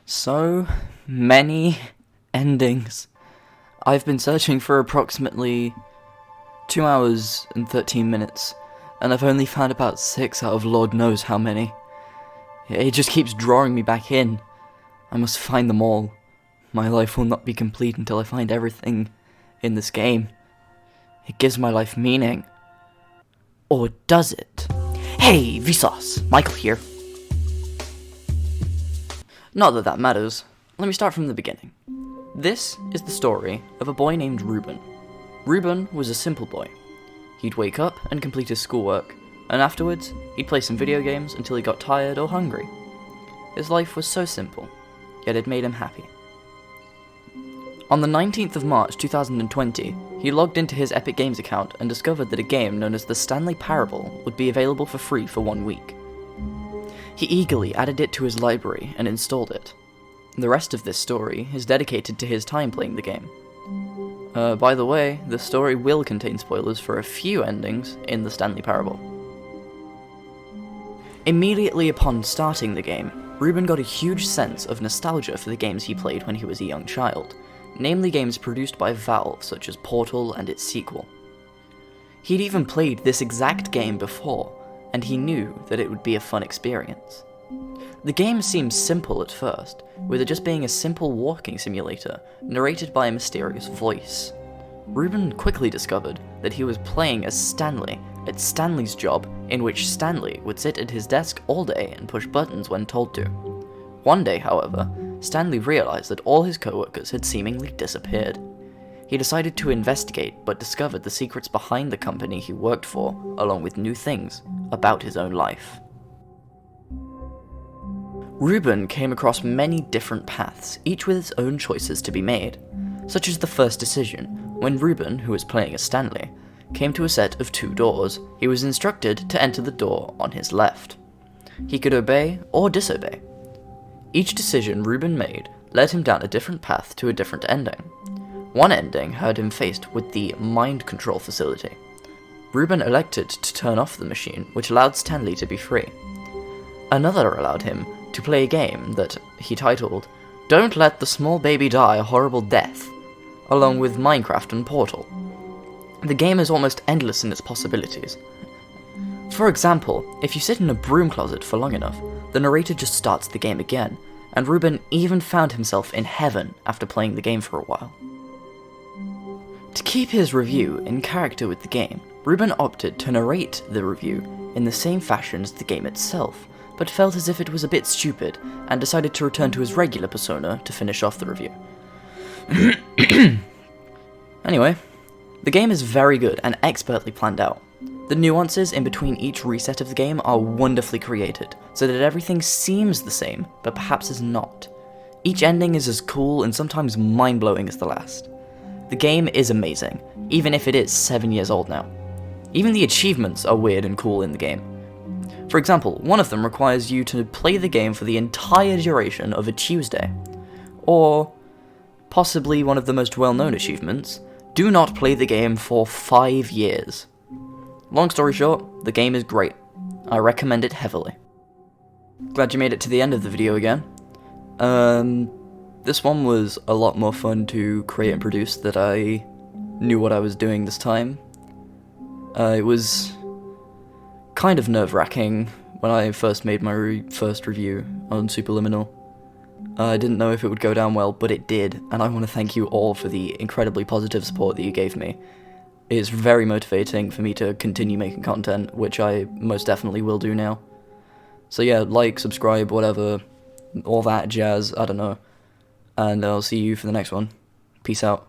So many endings. I've been searching for approximately 2 hours and 13 minutes, and I've only found about 6 out of Lord knows how many. It just keeps drawing me back in. I must find them all. My life will not be complete until I find everything in this game. It gives my life meaning. Or does it? Hey, Vsauce! Michael here. Not that that matters. Let me start from the beginning. This is the story of a boy named Ruben. Ruben was a simple boy. He'd wake up and complete his schoolwork, and afterwards, he'd play some video games until he got tired or hungry. His life was so simple, yet it made him happy. On the 19th of March 2020, he logged into his Epic Games account and discovered that a game known as the Stanley Parable would be available for free for 1 week. He eagerly added it to his library and installed it. The rest of this story is dedicated to his time playing the game. By the way, the story will contain spoilers for a few endings in the Stanley Parable. Immediately upon starting the game, Ruben got a huge sense of nostalgia for the games he played when he was a young child, namely games produced by Valve such as Portal and its sequel. He'd even played this exact game before, and he knew that it would be a fun experience. The game seemed simple at first, with it just being a simple walking simulator, narrated by a mysterious voice. Ruben quickly discovered that he was playing as Stanley at Stanley's job, in which Stanley would sit at his desk all day and push buttons when told to. One day, however, Stanley realized that all his coworkers had seemingly disappeared. He decided to investigate, but discovered the secrets behind the company he worked for, along with new things about his own life. Ruben came across many different paths, each with its own choices to be made, such as the first decision. When Ruben, who was playing as Stanley, came to a set of 2 doors, he was instructed to enter the door on his left. He could obey or disobey. Each decision Ruben made led him down a different path to a different ending. One ending had him faced with the mind control facility. Ruben elected to turn off the machine, which allowed Stanley to be free. Another allowed him to play a game that he titled, "Don't Let the Small Baby Die a Horrible Death," along with Minecraft and Portal. The game is almost endless in its possibilities. For example, if you sit in a broom closet for long enough, the narrator just starts the game again, and Ruben even found himself in heaven after playing the game for a while. To keep his review in character with the game, Ruben opted to narrate the review in the same fashion as the game itself, but felt as if it was a bit stupid, and decided to return to his regular persona to finish off the review. Anyway, the game is very good and expertly planned out. The nuances in between each reset of the game are wonderfully created, so that everything seems the same, but perhaps is not. Each ending is as cool and sometimes mind-blowing as the last. The game is amazing, even if it is 7 years old now. Even the achievements are weird and cool in the game. For example, one of them requires you to play the game for the entire duration of a Tuesday. Or, possibly one of the most well-known achievements, do not play the game for 5 years. Long story short, the game is great. I recommend it heavily. Glad you made it to the end of the video again. This one was a lot more fun to create and produce than I knew what I was doing this time. It was kind of nerve-wracking when I first made my first review on Superliminal. I didn't know if it would go down well, but it did, and I want to thank you all for the incredibly positive support that you gave me. It's very motivating for me to continue making content, which I most definitely will do now. So yeah, like, subscribe, whatever, all that jazz, I don't know. And I'll see you for the next one. Peace out.